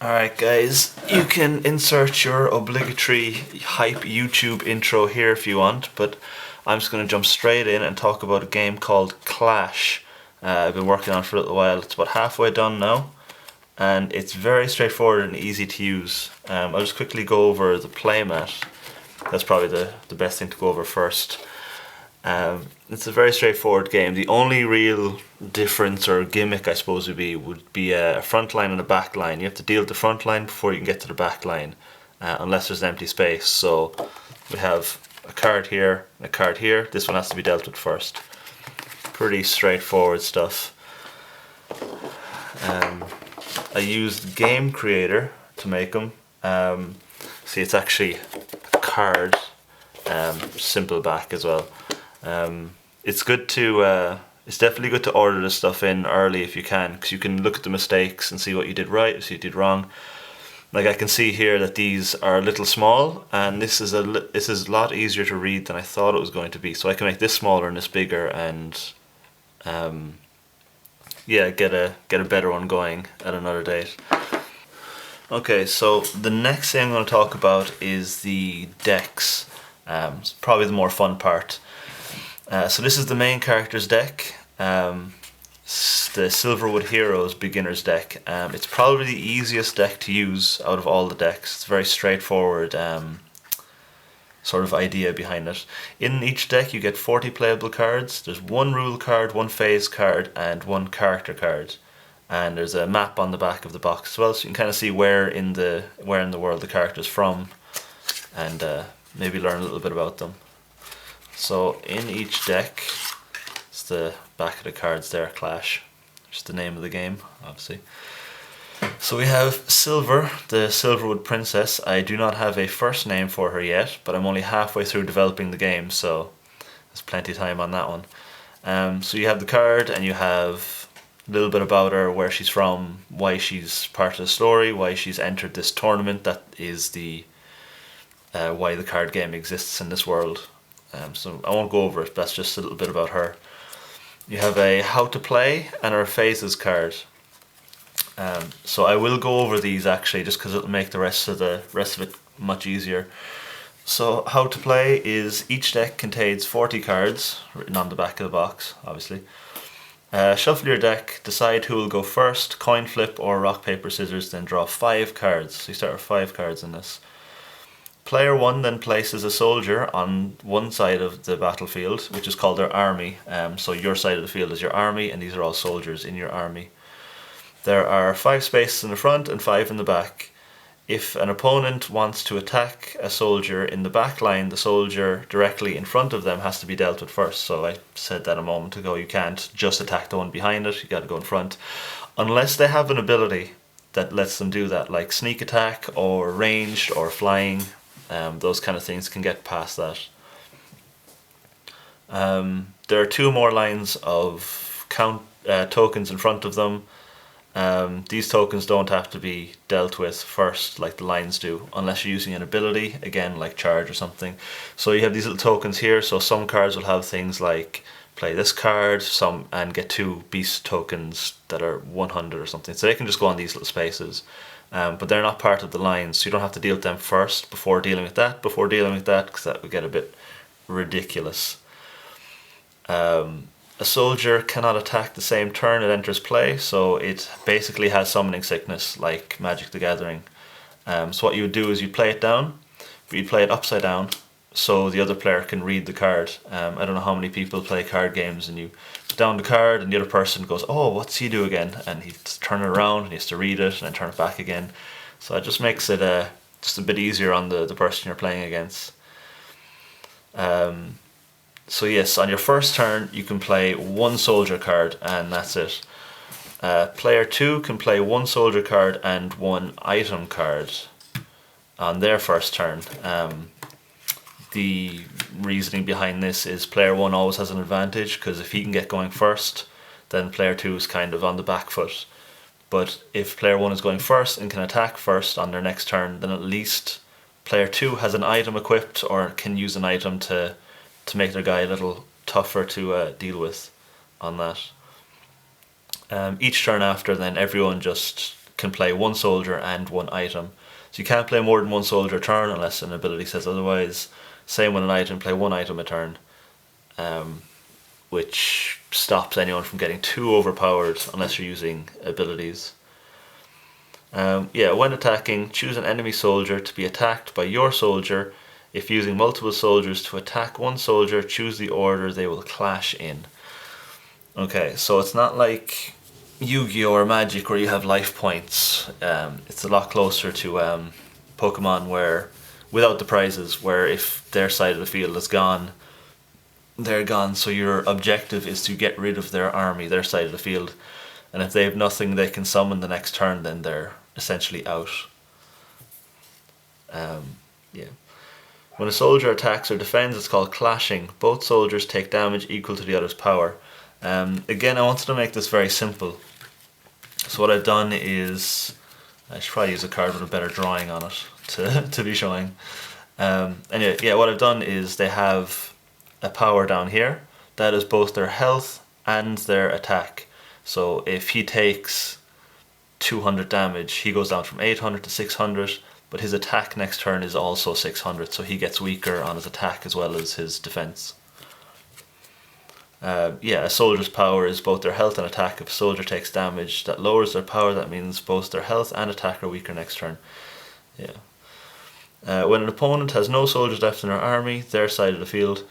Alright guys, you can insert your obligatory hype YouTube intro here if you want, but I'm just going to jump straight in and talk about a game called Clash. I've been working on it for a little while. It's about halfway done now, and it's very straightforward and easy to use. I'll just quickly go over the playmat. That's probably the best thing to go over first. It's a very straightforward game. The only real difference or gimmick, I suppose, would be a front line and a back line. You have to deal with the front line before you can get to the back line, unless there's an empty space. So we have a card here and a card here. This one has to be dealt with first. Pretty straightforward stuff. I used Game Creator to make them. See, it's actually a card, simple back as well. It's good to it's definitely good to order this stuff in early if you can, because you can look at the mistakes and see what you did right, see what you did wrong. Like I can see here that these are a little small, and this is a lot easier to read than I thought it was going to be. So I can make this smaller and this bigger, and yeah, get a better one going at another date. Okay, so the next thing I'm going to talk about is the decks. It's probably the more fun part. So this is the main character's deck, the Silverwood Heroes beginner's deck. It's probably the easiest deck to use out of all the decks. It's a very straightforward sort of idea behind it. In each deck you get 40 playable cards. There's one rule card, one phase card, and one character card. And there's a map on the back of the box as well, so you can kind of see where in the world the character's from, and maybe learn a little bit about them. So in each deck, it's the back of the cards there, Clash, which is the name of the game, obviously. So we have Silver, the Silverwood Princess. I do not have a first name for her yet, but I'm only halfway through developing the game, so there's plenty of time on that one. So you have the card, and you have a little bit about her, where she's from, why she's part of the story, why she's entered this tournament. That is the why the card game exists in this world. So I won't go over it, that's just a little bit about her. You have a how to play and her phases card. So I will go over these actually, just because it'll make the rest of it much easier. So how to play is each deck contains 40 cards written on the back of the box, obviously. Shuffle your deck, decide who will go first, coin flip or rock paper scissors, then draw 5 cards. So you start with 5 cards in this. Player 1 then places a soldier on one side of the battlefield, which is called their army. So your side of the field is your army, and these are all soldiers in your army. There are 5 spaces in the front and 5 in the back. If an opponent wants to attack a soldier in the back line, the soldier directly in front of them has to be dealt with first. So I said that a moment ago, you can't just attack the one behind it, you got to go in front. Unless they have an ability that lets them do that, like sneak attack or ranged or flying. Those kind of things can get past that. There are 2 more lines of tokens in front of them. These tokens don't have to be dealt with first like the lines do, unless you're using an ability, again like charge or something. So you have these little tokens here, so some cards will have things like play this card, and get 2 beast tokens that are 100 or something. So they can just go on these little spaces. But they're not part of the lines, so you don't have to deal with them first before dealing with that, because that would get a bit ridiculous. A soldier cannot attack the same turn it enters play, so it basically has summoning sickness like Magic the Gathering. So what you would do is you play it down, but you play it upside down so the other player can read the card. I don't know how many people play card games and you put down the card and the other person goes, oh, what's he do again? And he turn it around and he has to read it and then turn it back again. So it just makes it just a bit easier on the person you're playing against. So yes, on your first turn you can play 1 soldier card and that's it. Player 2 can play 1 soldier card and 1 item card on their first turn. The reasoning behind this is player 1 always has an advantage, because if he can get going first, then player 2 is kind of on the back foot. But if player 1 is going first and can attack first on their next turn, then at least player 2 has an item equipped or can use an item to make their guy a little tougher to deal with on that. Each turn after, then everyone just can play one soldier and one item. So you can't play more than one soldier a turn unless an ability says otherwise. Same with an item, play one item a turn, which stops anyone from getting too overpowered unless you're using abilities. When attacking, choose an enemy soldier to be attacked by your soldier. If using multiple soldiers to attack one soldier, choose the order they will clash in. Okay, so it's not like Yu-Gi-Oh! Or Magic where you have life points. It's a lot closer to Pokemon where, without the prizes, where if their side of the field is gone, they're gone. So your objective is to get rid of their army, their side of the field. And if they have nothing they can summon the next turn, then they're essentially out. When a soldier attacks or defends, it's called clashing. Both soldiers take damage equal to the other's power. Again, I wanted to make this very simple. So what I've done is, I should probably use a card with a better drawing on it to be showing. What I've done is they have a power down here. That is both their health and their attack. So if he takes 200 damage, he goes down from 800 to 600, but his attack next turn is also 600, so he gets weaker on his attack as well as his defense. A soldier's power is both their health and attack. If a soldier takes damage that lowers their power, that means both their health and attack are weaker next turn. When an opponent has no soldiers left in their army, their side of the field,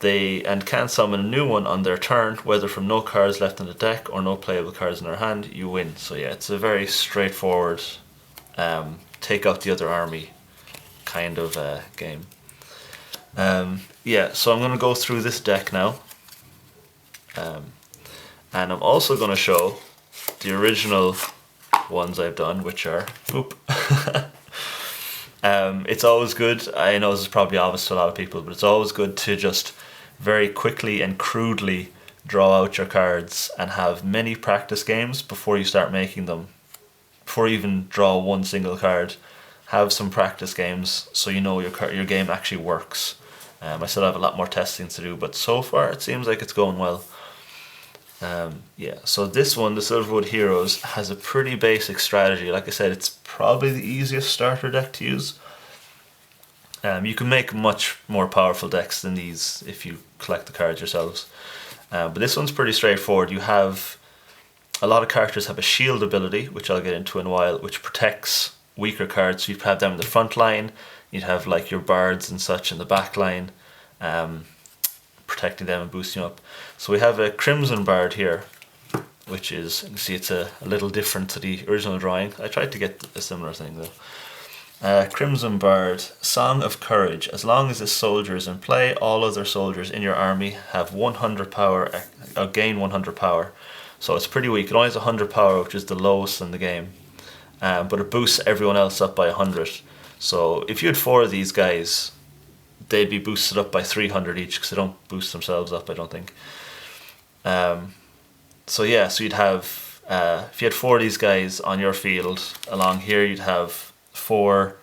they can't summon a new one on their turn, whether from no cards left in the deck or no playable cards in their hand, you win. So yeah, it's a very straightforward take out the other army kind of game. So I'm going to go through this deck now. And I'm also going to show the original ones I've done, which are... it's always good, I know this is probably obvious to a lot of people, but it's always good to just very quickly and crudely draw out your cards and have many practice games before you start making them. Before you even draw one single card, have some practice games so you know your game actually works. I still have a lot more testing to do, but so far it seems like it's going well. So this one, the Silverwood Heroes, has a pretty basic strategy. Like I said, it's probably the easiest starter deck to use. You can make much more powerful decks than these if you collect the cards yourselves. But this one's pretty straightforward. You have a lot of characters have a shield ability, which I'll get into in a while, which protects weaker cards. So you'd have them in the front line, you'd have like your bards and such in the back line, protecting them and boosting up. So we have a Crimson Bard here, which is, you can see it's a little different to the original drawing. I tried to get a similar thing though. Crimson Bard, Song of Courage. As long as this soldier is in play, all other soldiers in your army have 100 power, gain 100 power. So it's pretty weak. It only has 100 power, which is the lowest in the game. But it boosts everyone else up by 100. So if you had 4 of these guys, they'd be boosted up by 300 each, because they don't boost themselves up, I don't think. So you'd have, if you had 4 of these guys on your field, along here you'd have 4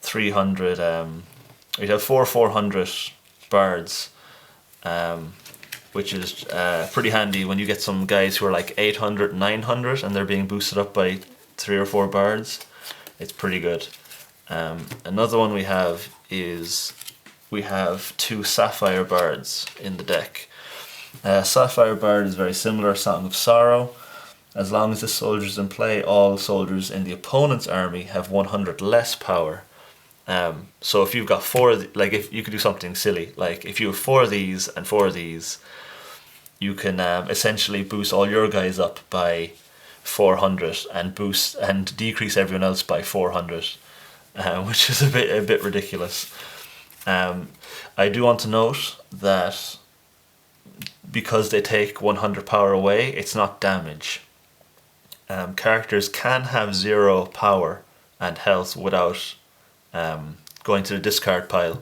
300, you'd have 400 bards, which is pretty handy when you get some guys who are like 800, 900 and they're being boosted up by 3 or 4 bards. It's pretty good. Another one we have is, we have 2 Sapphire Bards in the deck. Sapphire Bard is very similar, Song of Sorrow. As long as the soldier is in play, all soldiers in the opponent's army have 100 less power. So if you've got 4, if you could do something silly, like if you have 4 of these and 4 of these, you can essentially boost all your guys up by 400 and decrease everyone else by 400, which is a bit ridiculous. I do want to note that because they take 100 power away, it's not damage. Characters can have 0 power and health without going to the discard pile,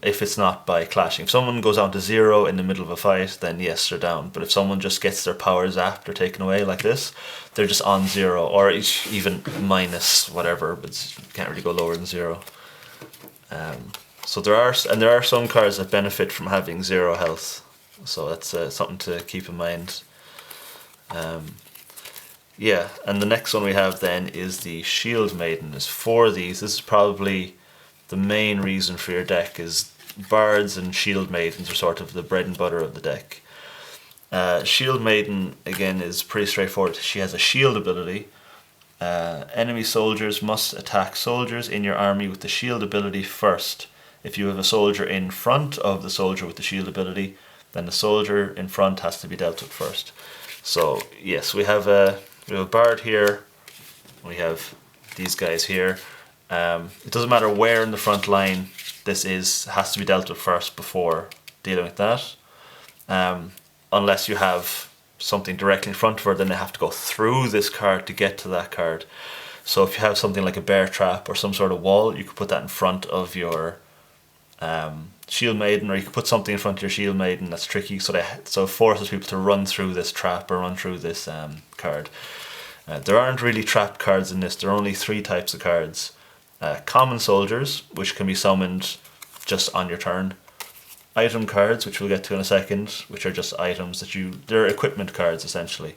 if it's not by clashing. If someone goes down to 0 in the middle of a fight, then yes, they're down. But if someone just gets their power zapped or taken away like this, they're just on 0, or even minus whatever, but you can't really go lower than 0. So there are some cards that benefit from having 0 health, so that's something to keep in mind. Yeah, and the next one we have then is the Shield Maiden. There's 4 of these. This is probably the main reason for your deck, is Bards and Shield Maidens are sort of the bread and butter of the deck. Shield Maiden, again, is pretty straightforward. She has a shield ability. Enemy soldiers must attack soldiers in your army with the shield ability first. If you have a soldier in front of the soldier with the shield ability, then the soldier in front has to be dealt with first. So yes, we have a Bard here. We have these guys here. It doesn't matter where in the front line this has to be dealt with first before dealing with that. Unless you have something directly in front of her, then they have to go through this card to get to that card. So if you have something like a bear trap or some sort of wall, you could put that in front of your Shield Maiden, or you could put something in front of your Shield Maiden that's tricky, so it forces people to run through this trap or run through this card. There aren't really trap cards in this. There are only 3 types of cards. Common soldiers, which can be summoned just on your turn. Item cards, which we'll get to in a second, which are just items they're equipment cards essentially.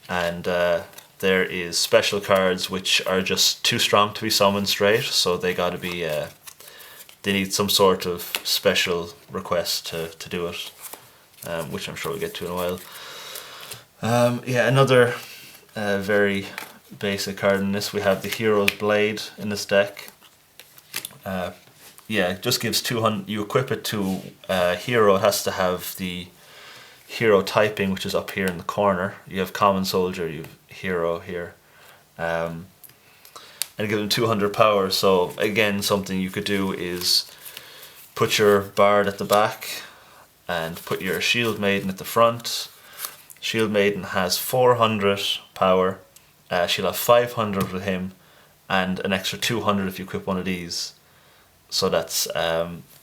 And there is special cards, which are just too strong to be summoned straight, so they gotta be, they need some sort of special request to do it, which I'm sure we'll get to in a while. Yeah, another very basic card in this, we have the Hero's Blade in this deck. Yeah, it just gives 200. You equip it to hero. It has to have the hero typing, which is up here in the corner. You have common soldier, you have hero here, and give them 200 power. So again, something you could do is put your Bard at the back and put your Shield Maiden at the front. Shield Maiden has 400 power. She'll have 500 with him, and an extra 200 if you equip one of these. So that's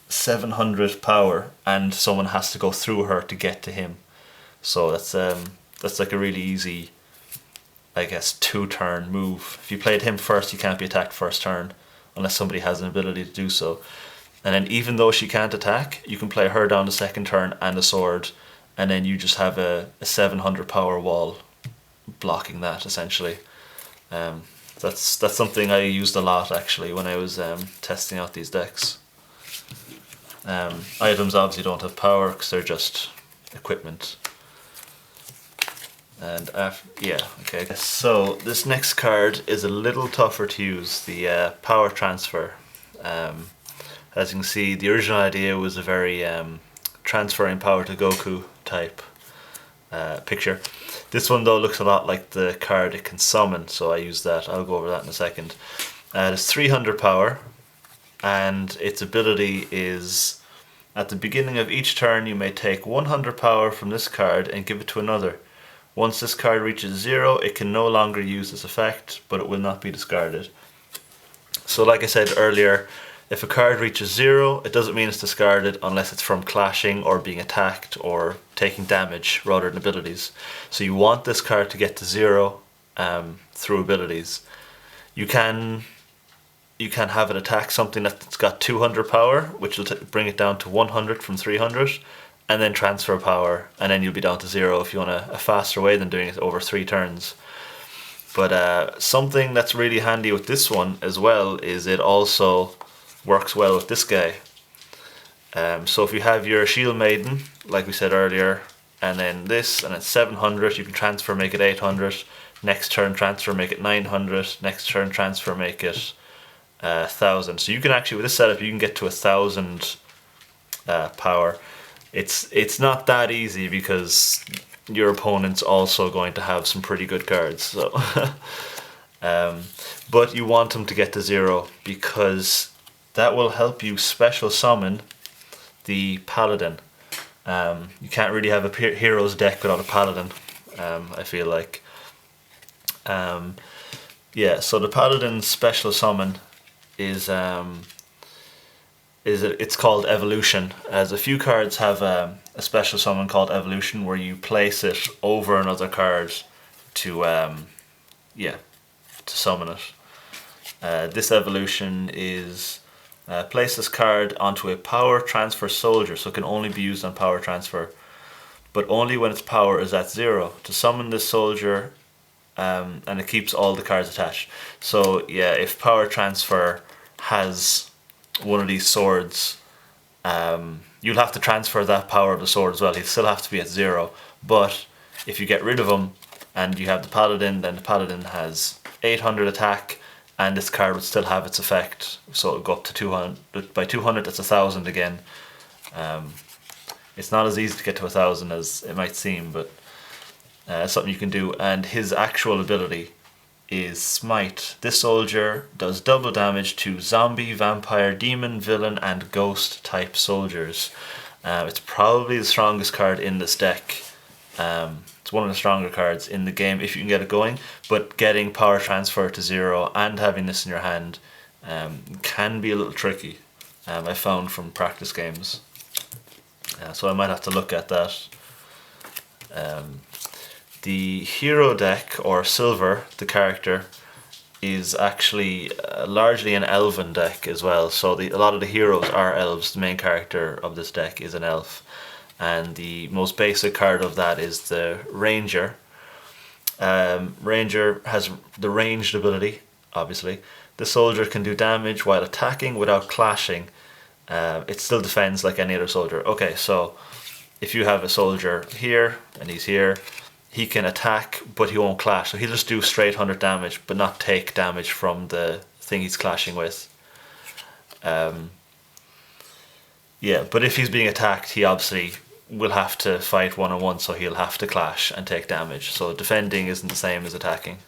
700 power, and someone has to go through her to get to him. So that's like a really easy, I guess, 2-turn move. If you played him first, you can't be attacked first turn unless somebody has an ability to do so. And then even though she can't attack, you can play her down the second turn and a sword, and then you just have a 700 power wall blocking that essentially. That's something I used a lot actually when I was testing out these decks. Items obviously don't have power because they're just equipment. And yeah, okay. So this next card is a little tougher to use, the power transfer. As you can see, the original idea was a very transferring power to Goku type picture. This one though looks a lot like the card it can summon, so I use that. I'll go over that in a second. It has 300 power, and its ability is, at the beginning of each turn you may take 100 power from this card and give it to another. Once this card reaches 0, it can no longer use this effect, but it will not be discarded. So like I said earlier, if a card reaches 0, it doesn't mean it's discarded unless it's from clashing or being attacked or taking damage rather than abilities. So you want this card to get to 0 through abilities. You can have it attack something that's got 200 power, which will bring it down to 100 from 300, and then transfer power, and then you'll be down to 0 if you want a faster way than doing it over 3 turns. But something that's really handy with this one as well is it also works well with this guy. So if you have your Shield Maiden, like we said earlier, and then this, and it's 700, you can transfer, make it 800. Next turn transfer, make it 900. Next turn transfer, make it 1000. So you can actually, with this setup, you can get to 1000 power. It's not that easy because your opponent's also going to have some pretty good cards. So, but you want them to get to 0 because that will help you special summon the Paladin. You can't really have a heroes deck without a Paladin, I feel like. Yeah, so the Paladin special summon is it's called Evolution, as a few cards have a special summon called Evolution where you place it over another card to summon it. This Evolution is place this card onto a power transfer soldier, so it can only be used on power transfer, but only when its power is at 0. To summon this soldier, and it keeps all the cards attached. So yeah, if power transfer has one of these swords, you'll have to transfer that power of the sword as well. He'll still have to be at 0, but if you get rid of him and you have the paladin, then the paladin has 800 attack, and this card would still have its effect. So it'll go up to 200. By 200, that's 1,000 again. It's not as easy to get to 1,000 as it might seem, but it's something you can do. And his actual ability is Smite. This soldier does double damage to zombie, vampire, demon, villain, and ghost type soldiers. It's probably the strongest card in this deck. It's one of the stronger cards in the game if you can get it going, but getting power transfer to 0 and having this in your hand can be a little tricky, I found from practice games. So I might have to look at that. The hero deck, or Silver, the character, is actually largely an elven deck as well. So a lot of the heroes are elves. The main character of this deck is an elf. And the most basic card of that is the Ranger. Ranger has the ranged ability, obviously. The soldier can do damage while attacking without clashing. It still defends like any other soldier. Okay, so if you have a soldier here and he's here, he can attack but he won't clash. So he'll just do straight 100 damage but not take damage from the thing he's clashing with. Yeah, but if he's being attacked, he obviously will have to fight one-on-one, so he'll have to clash and take damage. So defending isn't the same as attacking.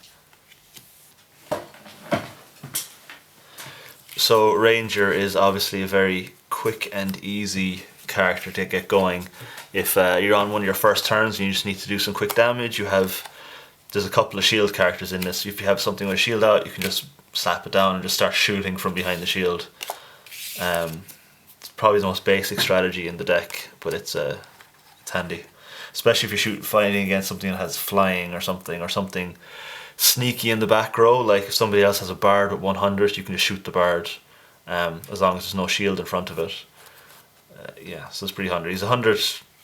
So Ranger is obviously a very quick and easy character to get going. If you're on one of your first turns and you just need to do some quick damage, there's a couple of shield characters in this. If you have something with a shield out, you can just slap it down and just start shooting from behind the shield. It's probably the most basic strategy in the deck, but it's handy, especially if you're fighting against something that has flying or something sneaky in the back row. Like if somebody else has a bard with 100, you can just shoot the bard, as long as there's no shield in front of it. Yeah, so it's pretty handy. He's 100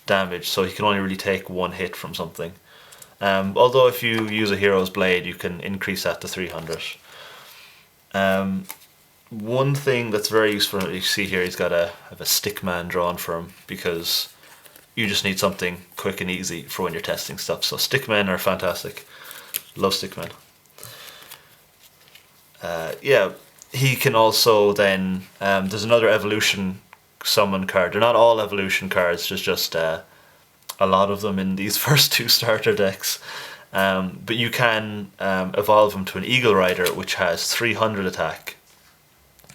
damage, so he can only really take one hit from something. Although if you use a hero's blade, you can increase that to 300. One thing that's very useful, you see here, he's got a stick man drawn for him, because you just need something quick and easy for when you're testing stuff. So stickmen are fantastic. Love stickmen. Yeah, he can also then, there's another evolution summon card. They're not all evolution cards, there's just a lot of them in these first two starter decks. But you can evolve him to an Eagle Rider, which has 300 attack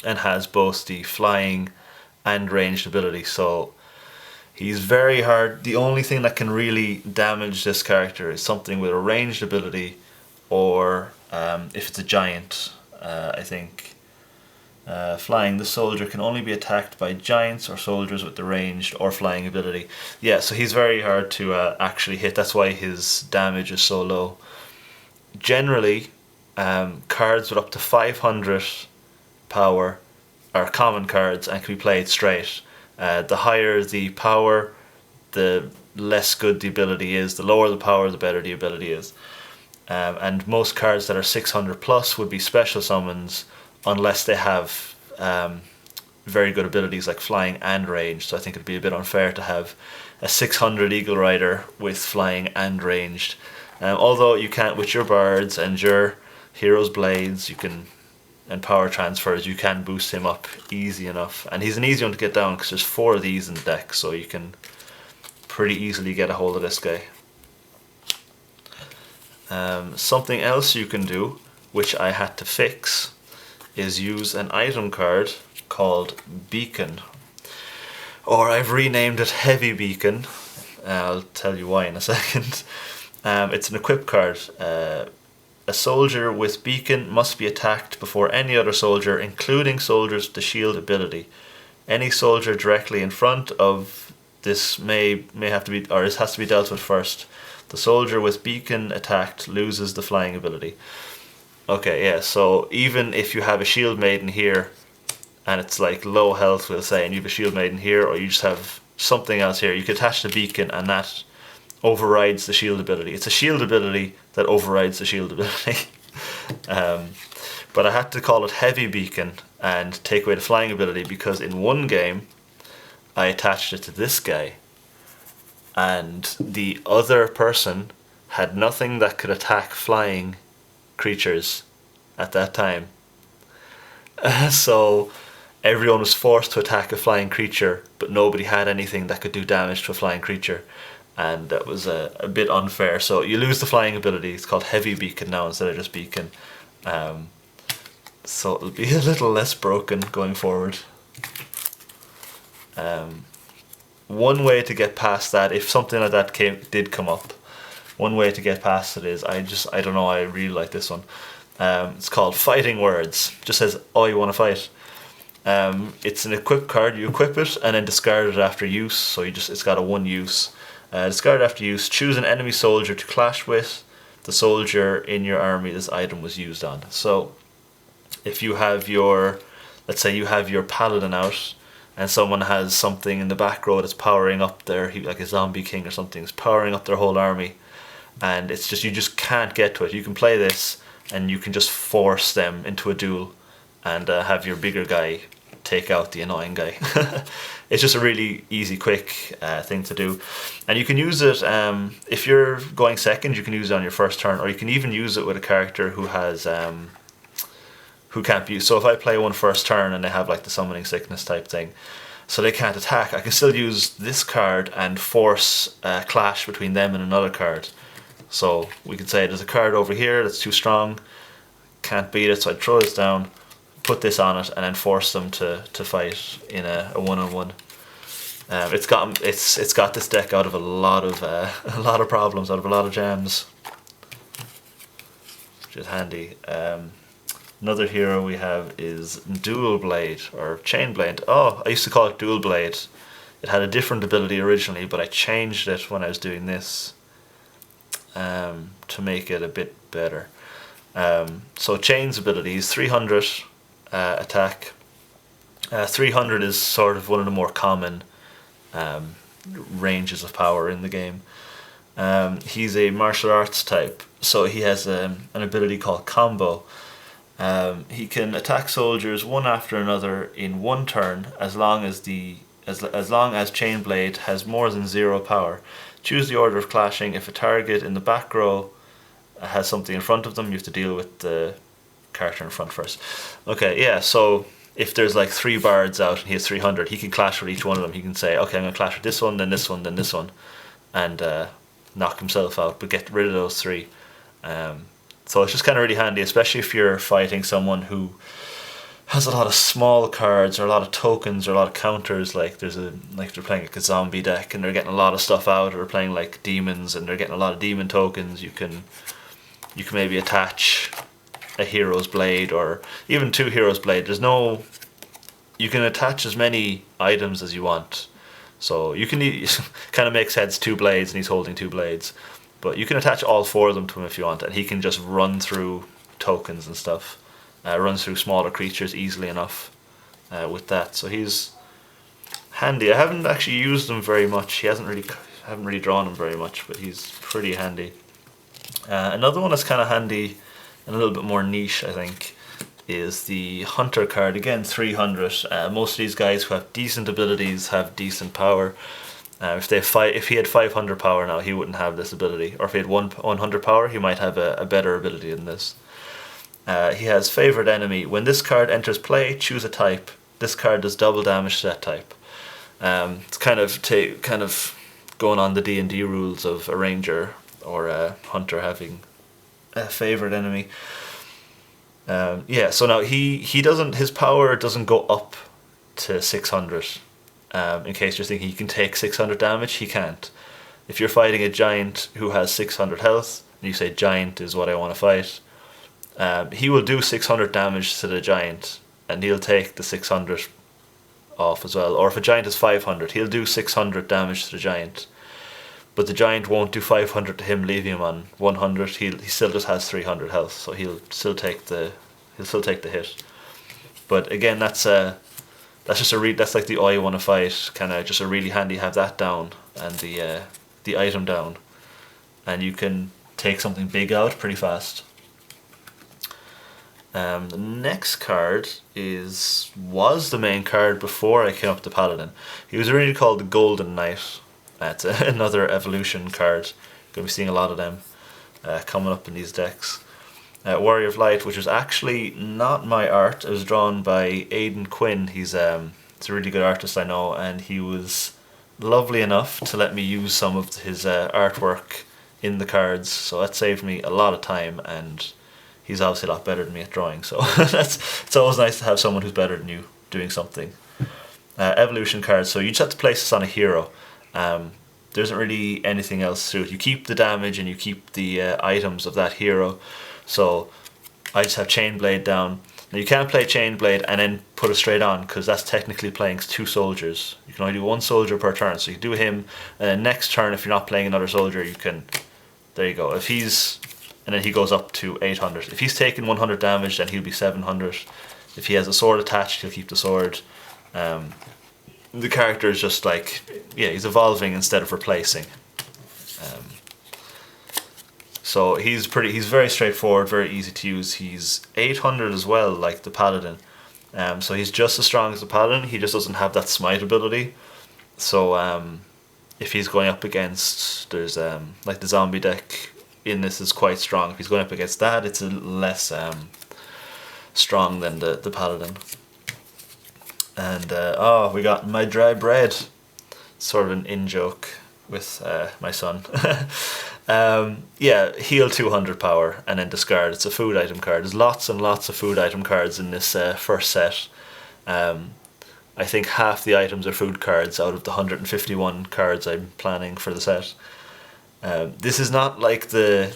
and has both the flying and ranged ability. So he's very hard. The only thing that can really damage this character is something with a ranged ability, or if it's a giant, I think. Flying, the soldier can only be attacked by giants or soldiers with the ranged or flying ability. Yeah, so he's very hard to actually hit. That's why his damage is so low. Generally, cards with up to 500 power are common cards and can be played straight. The higher the power, the less good the ability is. The lower the power, the better the ability is. And most cards that are 600 plus would be special summons, unless they have very good abilities like flying and range. So I think it'd be a bit unfair to have a 600 Eagle Rider with flying and ranged. Although you can't, with your bards and your hero's blades, you can, and power transfers, you can boost him up easy enough. And he's an easy one to get down because there's 4 of these in the deck, so you can pretty easily get a hold of this guy. Something else you can do, which I had to fix, is use an item card called Beacon, or I've renamed it Heavy Beacon. I'll tell you why in a second. It's an equip card. A soldier with Beacon must be attacked before any other soldier, including soldiers with the shield ability. Any soldier directly in front of this may have to be, or it has to be dealt with first. The soldier with Beacon attacked loses the flying ability. Okay, yeah, so even if you have a shield maiden here, and it's like low health, we'll say, and you have a shield maiden here, or you just have something else here, you can attach the beacon, and that overrides the shield ability. It's a shield ability that overrides the shield ability. But I had to call it Heavy Beacon and take away the flying ability because in one game I attached it to this guy and the other person had nothing that could attack flying creatures at that time. So everyone was forced to attack a flying creature, but nobody had anything that could do damage to a flying creature. And that was a bit unfair. So you lose the flying ability. It's called Heavy Beacon now instead of just Beacon. So it'll be a little less broken going forward. One way to get past that, if something like that did come up, one way to get past it is, I don't know, I really like this one. It's called Fighting Words. It just says, oh, you want to fight. It's an equip card. You equip it and then discard it after use. So it's got a 1 use. Discard after use. Choose an enemy soldier to clash with the soldier in your army this item was used on. So if you have let's say you have your paladin out and someone has something in the back row that's powering up like a zombie king or something, is powering up their whole army, and it's just, you just can't get to it. You can play this and you can just force them into a duel and have your bigger guy take out the annoying guy. It's just a really easy, quick thing to do. And you can use it, if you're going second, you can use it on your first turn, or you can even use it with a character who has, who can't be. So if I play one first turn and they have like the summoning sickness type thing, so they can't attack, I can still use this card and force a clash between them and another card. So we could say there's a card over here that's too strong, can't beat it, so I'd throw this down, put this on it, and then force them to fight in a one-on-one. It's got this deck out of a lot of problems, out of a lot of jams, which is handy. Another hero we have is Dual Blade or Chain Blade. Oh, I used to call it Dual Blade. It had a different ability originally, but I changed it when I was doing this to make it a bit better. So Chain's ability is 300 attack. 300 is sort of one of the more common ranges of power in the game. He's a martial arts type, so he has an ability called Combo. He can attack soldiers one after another in one turn as long as Chain Blade has more than 0 power. Choose the order of clashing. If a target in the back row has something in front of them, you have to deal with the character in front first. Okay, yeah, so if there's like 3 bards out and he has 300, he can clash with each one of them. He can say, okay, I'm going to clash with this one, then this one, then this one, and knock himself out, but get rid of those 3. So it's just kind of really handy, especially if you're fighting someone who has a lot of small cards or a lot of tokens or a lot of counters. Like they're playing like a zombie deck and they're getting a lot of stuff out, or playing like demons and they're getting a lot of demon tokens. You can maybe attach a hero's blade or even 2 hero's blade. You can attach as many items as you want. So you can kind of makes heads 2 blades and he's holding 2 blades. But you can attach all 4 of them to him if you want, and he can just run through tokens and stuff. Runs through smaller creatures easily enough with that. So he's handy. I haven't actually used him very much. I haven't really drawn him very much, but he's pretty handy. Another one that's kind of handy and a little bit more niche, I think, is the Hunter card. Again, 300. Most of these guys who have decent abilities have decent power. If he had 500 power now, he wouldn't have this ability. Or if he had 100 power, he might have a better ability than this. He has Favorite Enemy. When this card enters play, choose a type. This card does double damage to that type. It's kind of going on the D&D rules of a ranger or a hunter having a Favorite Enemy. So now his power doesn't go up to 600. In case you're thinking he can take 600 damage, he can't. If you're fighting a giant who has 600 health, and you say giant is what I want to fight, he will do 600 damage to the giant, and he'll take the 600 off as well. Or if a giant is 500, he'll do 600 damage to the giant, but the giant won't do 500 to him, leaving him on 100. He still just has 300 health, so he'll still take the hit. But again, that's that's like the I want to fight, kind of just a really handy have that down and the item down. and you can take something big out pretty fast. The next card was the main card before I came up to Paladin. He was originally called the Golden Knight. It's another evolution card. You're going to be seeing a lot of them coming up in these decks. Warrior of Light, which was actually not my art. It was drawn by Aidan Quinn. He's a really good artist, I know, and he was lovely enough to let me use some of his artwork in the cards, so that saved me a lot of time, and he's obviously a lot better than me at drawing, so it's always nice to have someone who's better than you doing something. Evolution cards, so you just have to place this on a hero. There isn't really anything else to it. You keep the damage and you keep the items of that hero. So I just have Chainblade down. Now you can't play Chainblade and then put it straight on, because that's technically playing 2 soldiers. You can only do 1 soldier per turn, so you do him, and then next turn if you're not playing another soldier you can, there you go. If he's, and then he goes up to 800. If he's taking 100 damage then he'll be 700. If he has a sword attached he'll keep the sword. The character is just like, yeah, he's evolving instead of replacing. So he's very straightforward, very easy to use. He's 800 as well, like the Paladin. So he's just as strong as the Paladin, he just doesn't have that smite ability. So if he's going up against, there's like the zombie deck in this is quite strong. If he's going up against that, it's a less strong than the Paladin. And we got my dry bread. Sort of an in-joke with my son. Yeah, heal 200 power and then discard. It's a food item card. There's lots and lots of food item cards in this first set. I think half the items are food cards out of the 151 cards I'm planning for the set. This is not like the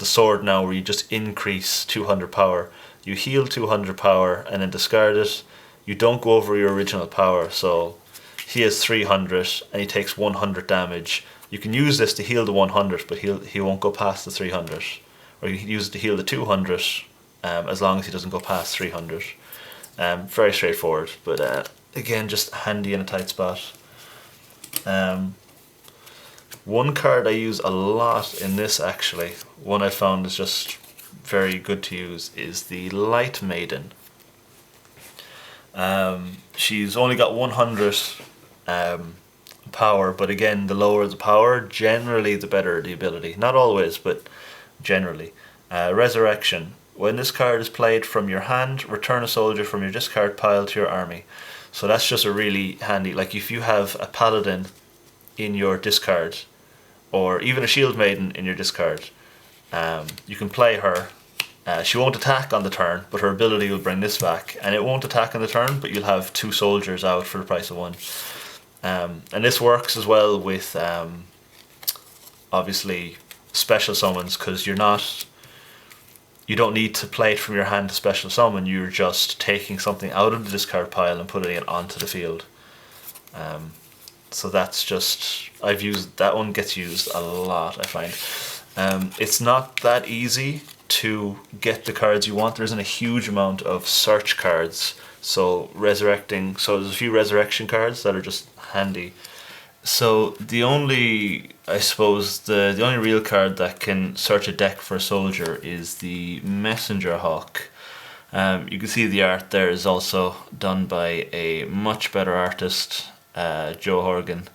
sword now where you just increase 200 power. You heal 200 power and then discard it. You don't go over your original power, so he has 300 and he takes 100 damage. You can use this to heal the 100, but he won't go past the 300. Or you can use it to heal the 200 as long as he doesn't go past 300. Very straightforward, but again, just handy in a tight spot. One card I use a lot in this, actually, one I found is just very good to use, is the Light Maiden. She's only got 100 power, but again, the lower the power, generally the better the ability. Not always, but generally. Resurrection. When this card is played from your hand, return a soldier from your discard pile to your army. So that's just a really handy, like if you have a Paladin in your discard, or even a Shield Maiden in your discard, you can play her. She won't attack on the turn, but her ability will bring this back, and it won't attack on the turn, but you'll have 2 soldiers out for the price of 1. And this works as well with obviously special summons, because you don't need to play it from your hand to special summon. You're just taking something out of the discard pile and putting it onto the field. So that's just, I've used that one, gets used a lot, I find. It's not that easy to get the cards you want. There isn't a huge amount of search cards, so there's a few resurrection cards that are just handy. So the only real card that can search a deck for a soldier is the Messenger Hawk. You can see the art there is also done by a much better artist, Joe Horgan,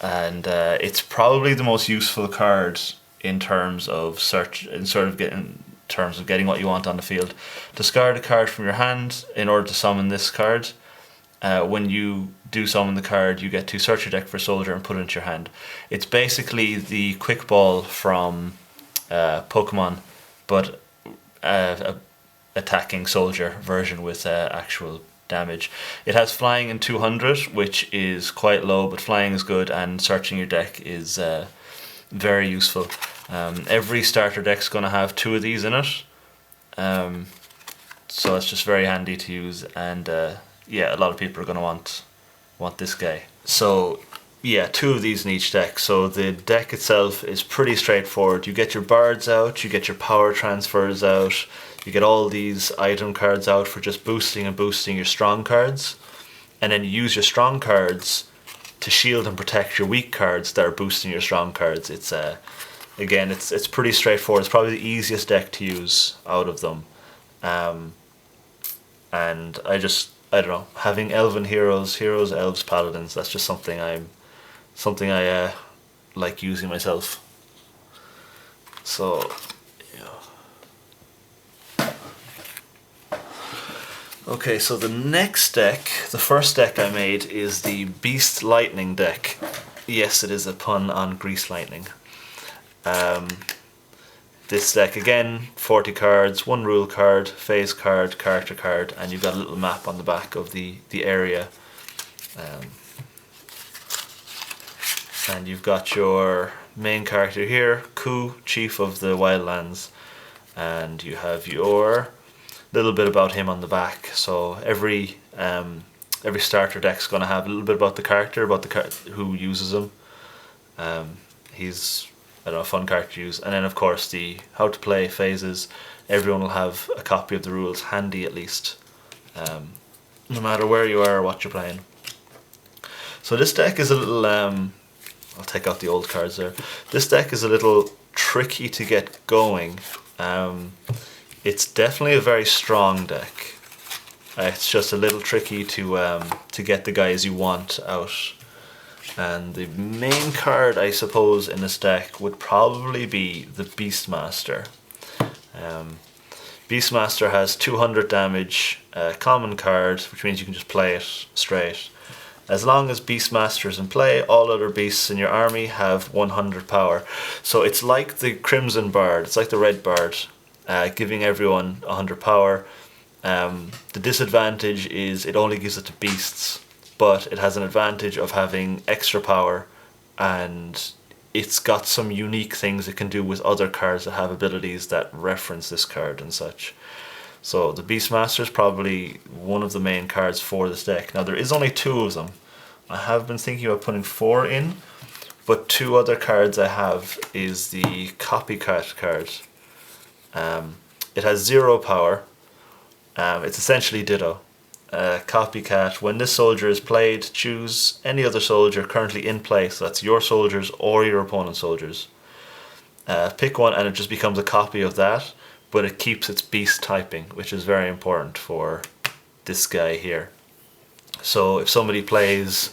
and it's probably the most useful card in terms of getting what you want on the field. Discard a card from your hand in order to summon this card. When you do summon the card, you get to search your deck for a soldier and put it into your hand. It's basically the Quick Ball from Pokemon, but a attacking soldier version with actual damage. It has flying in 200, which is quite low, but flying is good, and searching your deck is very useful. Every starter deck's going to have 2 of these in it, so it's just very handy to use, and yeah, a lot of people are going to want this guy. So yeah, 2 of these in each deck. So the deck itself is pretty straightforward. You get your bards out, you get your power transfers out, you get all these item cards out for just boosting your strong cards, and then you use your strong cards to shield and protect your weak cards that are boosting your strong cards. It's again, it's pretty straightforward. It's probably the easiest deck to use out of them. And I don't know, having elven heroes, elves, paladins, that's just something I like using myself. So, yeah. Okay, so the next deck, the first deck I made is the Beast Lightning deck. Yes, it is a pun on Grease Lightning. This deck, again, 40 cards, 1 rule card, phase card, character card, and you've got a little map on the back of the area. And you've got your main character here, Ku, Chief of the Wildlands, and you have your little bit about him on the back. So every starter deck's going to have a little bit about the character, about who uses him. He's, I don't know, a fun character to use. And then of course the how to play phases. Everyone will have a copy of the rules handy at least, no matter where you are or what you're playing. So this deck is a little, I'll take out the old cards there. This deck is a little tricky to get going. It's definitely a very strong deck. It's just a little tricky to get the guys you want out. And the main card, I suppose, in this deck would probably be the Beastmaster. Beastmaster has 200 damage, common card, which means you can just play it straight. As long as Beastmaster is in play, all other beasts in your army have 100 power. So it's like the Crimson Bard, it's like the Red Bard, giving everyone 100 power. The disadvantage is it only gives it to beasts, but it has an advantage of having extra power, and it's got some unique things it can do with other cards that have abilities that reference this card and such. So the Beastmaster is probably one of the main cards for this deck. Now there is only 2 of them. I have been thinking about putting 4 in, but 2 other cards I have is the Copycat card. It has 0 power. It's essentially Ditto. Copycat, when this soldier is played, choose any other soldier currently in play, so that's your soldiers or your opponent's soldiers. Pick one and it just becomes a copy of that, but it keeps its beast typing, which is very important for this guy here. So if somebody plays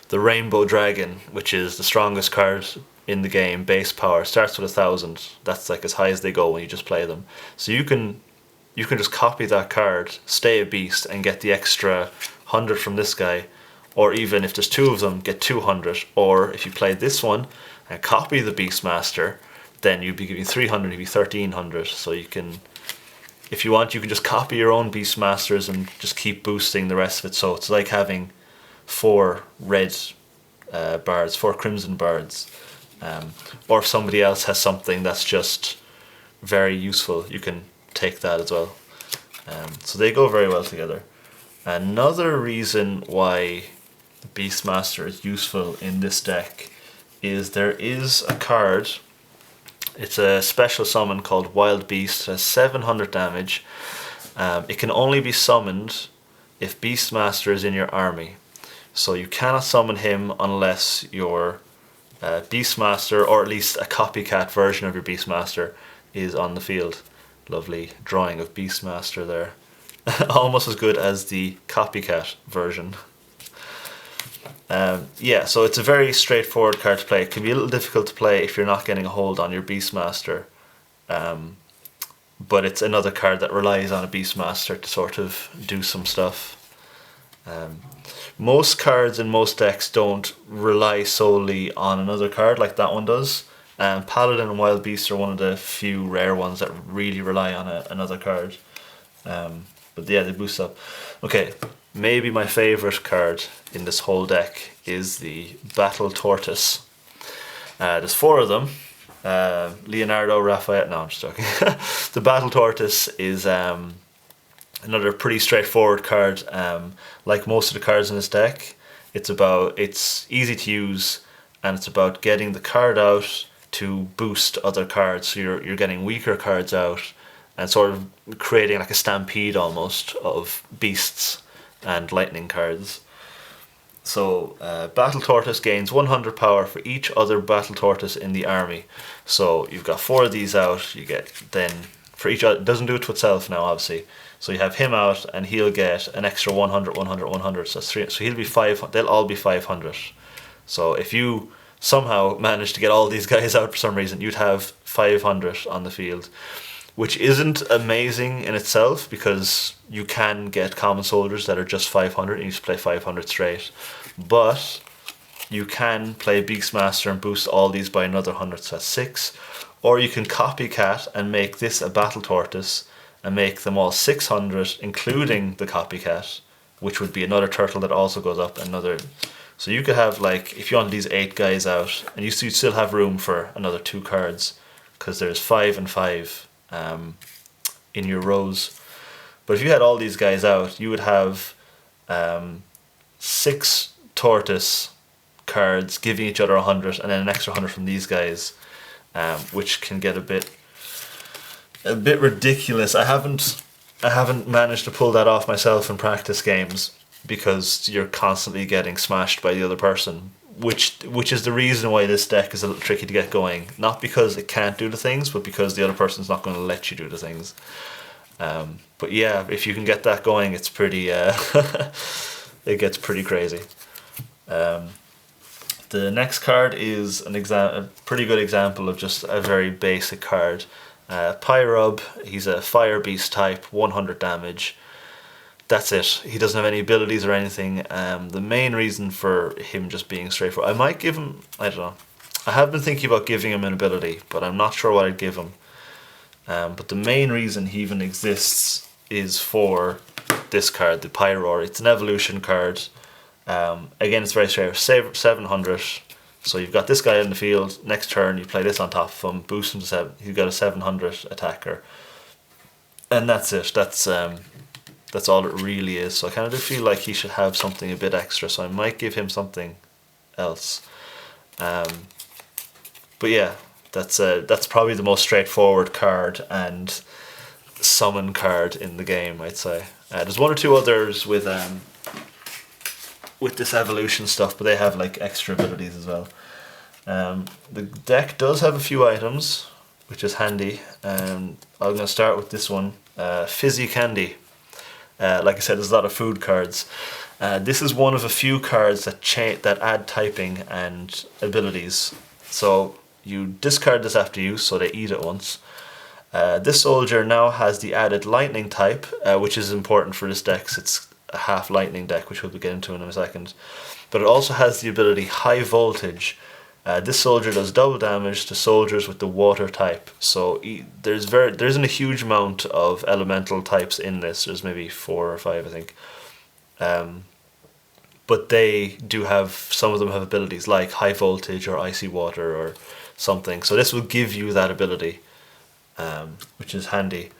the Rainbow Dragon, which is the strongest card in the game, base power, starts with 1000. That's like as high as they go when you just play them. So you can just copy that card, stay a beast, and get the extra 100 from this guy. Or even if there's 2 of them, get 200. Or if you play this one and copy the Beastmaster, then you'd be giving 300, you'd be 1300. So you can, if you want, you can just copy your own Beastmasters and just keep boosting the rest of it. So it's like having 4 red bards, 4 crimson bards. Or if somebody else has something that's just very useful, you can take that as well. So they go very well together. Another reason why the Beastmaster is useful in this deck is there is a card. It's a special summon called Wild Beast. It has 700 damage. It can only be summoned if Beastmaster is in your army. So you cannot summon him unless your Beastmaster, or at least a copycat version of your Beastmaster, is on the field. Lovely drawing of Beastmaster there. Almost as good as the copycat version. Yeah, so it's a very straightforward card to play. It can be a little difficult to play if you're not getting a hold on your Beastmaster. But it's another card that relies on a Beastmaster to sort of do some stuff. Most cards in most decks don't rely solely on another card like that one does. Paladin and Wild Beast are one of the few rare ones that really rely on another card. But yeah, they boost up. Okay, maybe my favourite card in this whole deck is the Battle Tortoise. There's 4 of them. Leonardo, Raphael, no, I'm just joking. The Battle Tortoise is another pretty straightforward card. Like most of the cards in this deck, it's easy to use, and it's about getting the card out to boost other cards. So you're getting weaker cards out and sort of creating like a stampede almost of beasts and lightning cards. So Battle Tortoise gains 100 power for each other Battle Tortoise in the army. So you've got 4 of these out. You get then for each other. It doesn't do it to itself now, obviously. So you have him out, and he'll get an extra 100, 100, 100. So that's 3. So he'll be 5. They'll all be 500. So if you somehow manage to get all these guys out for some reason, you'd have 500 on the field, which isn't amazing in itself because you can get common soldiers that are just 500 and you just play 500 straight. But you can play Beastmaster and boost all these by another 100, so that's 6. Or you can copycat and make this a Battle Tortoise and make them all 600, including the copycat, which would be another turtle that also goes up another. So you could have, like, if you want these 8 guys out, and you still have room for another 2 cards, because there's 5 and 5 in your rows. But if you had all these guys out, you would have 6 Tortoise cards giving each other 100, and then an extra 100 from these guys, which can get a bit ridiculous. I haven't managed to pull that off myself in practice games because you're constantly getting smashed by the other person, which is the reason why this deck is a little tricky to get going. Not because it can't do the things, but because the other person's not going to let you do the things. But yeah, if you can get that going, it's pretty. It gets pretty crazy. The next card is a pretty good example of just a very basic card. Pyrob, he's a fire beast type, 100 damage. That's it. He doesn't have any abilities or anything. The main reason for him just being straightforward, I might give him, I don't know. I have been thinking about giving him an ability, but I'm not sure what I'd give him. But the main reason he even exists is for this card, the Pyroar. It's an evolution card. Again, it's very straightforward. 700. So you've got this guy in the field. Next turn, you play this on top of him, boost him to 7. He's got a 700 attacker, and that's it. That's all it really is. So I kind of do feel like he should have something a bit extra. So I might give him something else. But yeah, that's probably the most straightforward card and summon card in the game, I'd say. There's 1 or 2 others with this evolution stuff, but they have like extra abilities as well. The deck does have a few items, which is handy. I'm going to start with this one, Fizzy Candy. Like I said, there's a lot of food cards. This is one of a few cards that add typing and abilities. So you discard this after use, so they eat it once. This soldier now has the added lightning type, which is important for this deck, 'cause it's a half lightning deck, which we'll get into in a second. But it also has the ability high voltage. This soldier does double damage to soldiers with the water type. So there isn't a huge amount of elemental types in this. There's maybe 4 or 5, I think. But they do have, some of them have abilities like high voltage or icy water or something. So this will give you that ability, which is handy.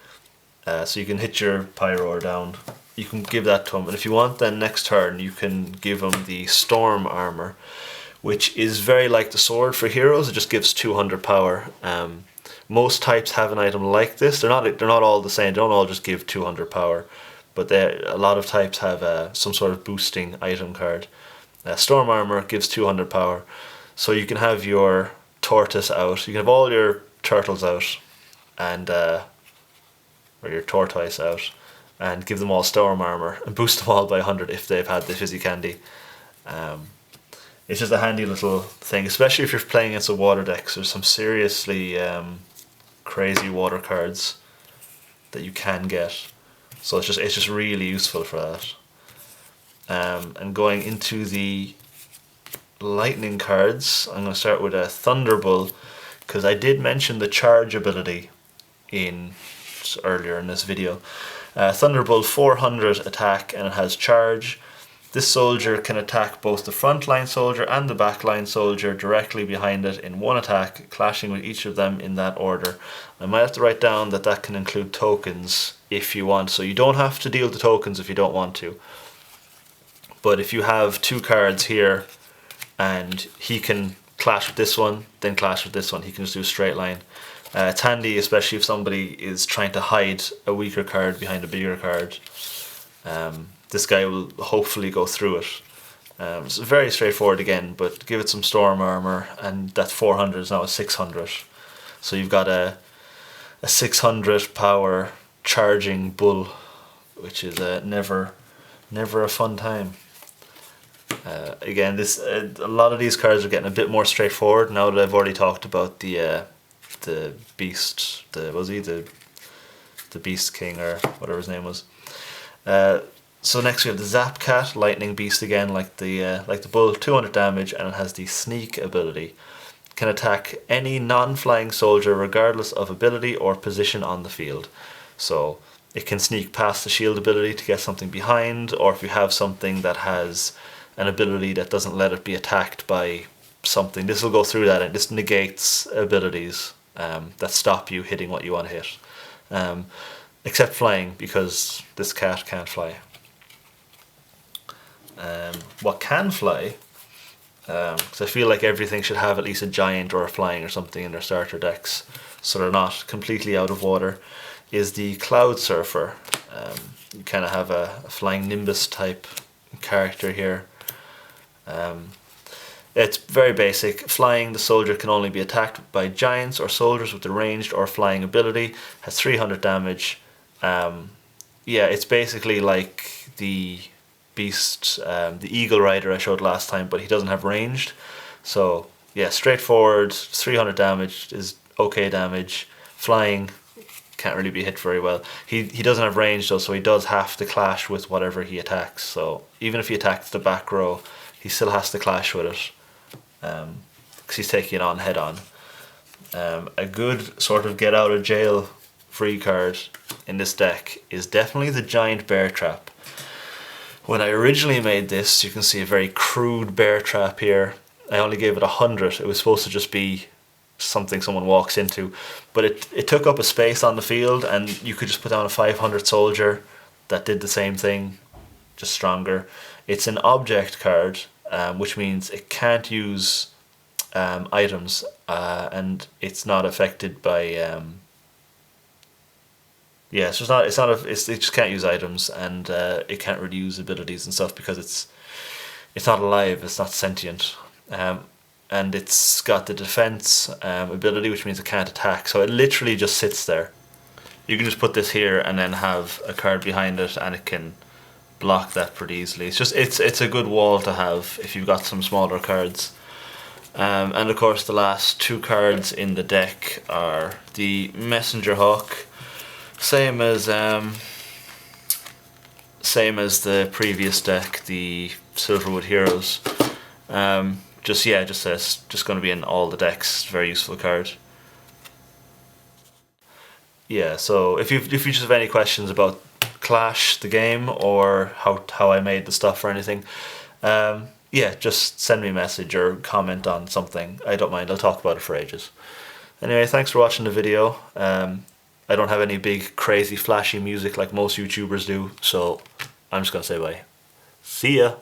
So you can hit your Pyroar down. You can give that to him, and if you want, then next turn you can give him the Storm Armor, which is very like the sword for heroes. It just gives 200 power. Most types have an item like this. They're not all the same. They don't all just give 200 power, but a lot of types have some sort of boosting item card. Storm Armor gives 200 power, so you can have your Tortoise out. You can have all your turtles out, and or your Tortoise out, and give them all Storm Armor and boost them all by 100 if they've had the Fizzy Candy. It's just a handy little thing, especially if you're playing against a water deck. So there's some seriously crazy water cards that you can get. So it's just really useful for that. And going into the lightning cards, I'm going to start with a Thunderbolt, because I did mention the charge ability earlier in this video. Thunderbolt 400 attack, and it has charge. This soldier can attack both the frontline soldier and the backline soldier directly behind it in one attack, clashing with each of them in that order. I might have to write down that can include tokens if you want, so you don't have to deal the tokens if you don't want to. But if you have 2 cards here and he can clash with this one, then clash with this one, he can just do a straight line. It's handy, especially if somebody is trying to hide a weaker card behind a bigger card. This guy will hopefully go through it. It's very straightforward again, but give it some storm armor, and that 400 is now a 600. So you've got a 600 power charging bull, which is never a fun time. Again, a lot of these cards are getting a bit more straightforward now that I've already talked about the beast, the Beast King or whatever his name was. So next we have the Zap Cat, Lightning Beast again, like the bull, 200 damage, and it has the Sneak ability. Can attack any non-flying soldier regardless of ability or position on the field. So it can sneak past the shield ability to get something behind, or if you have something that has an ability that doesn't let it be attacked by something, this will go through that, and this negates abilities that stop you hitting what you want to hit. Except flying, because this cat can't fly. What can fly, because I feel like everything should have at least a giant or a flying or something in their starter decks, so they're not completely out of water, is the Cloud Surfer. You kind of have a flying Nimbus type character here. It's very basic. Flying, the soldier can only be attacked by giants or soldiers with a ranged or flying ability. Has 300 damage. Yeah, it's basically like the beast, the Eagle Rider I showed last time, but he doesn't have ranged. So yeah, straightforward, 300 damage is okay damage. Flying, can't really be hit very well. He doesn't have range though, so he does have to clash with whatever he attacks. So even if he attacks the back row, he still has to clash with it, because he's taking it on head on. A good sort of get out of jail free card in this deck is definitely the Giant Bear Trap. When I originally made this, you can see a very crude bear trap here. I only gave it 100. It was supposed to just be something someone walks into, but it took up a space on the field, and you could just put down a 500 soldier that did the same thing, just stronger. It's an object card, which means it can't use items, and it's not affected by yeah, it's not it just can't use items, and it can't really use abilities and stuff because it's not alive, it's not sentient. And it's got the defense ability, which means it can't attack, so it literally just sits there. You can just put this here and then have a card behind it, and it can block that pretty easily. It's a good wall to have if you've got some smaller cards. And of course the last two cards in the deck are the Messenger Hawk, same as the previous deck, the Silverwood Heroes. Just going to be in all the decks. Very useful card. Yeah, so if you just have any questions about Clash the game, or how I made the stuff or anything, yeah, just send me a message or comment on something. I don't mind. I'll talk about it for ages. Anyway, thanks for watching the video. I don't have any big crazy flashy music like most YouTubers do, so I'm just gonna say bye. See ya.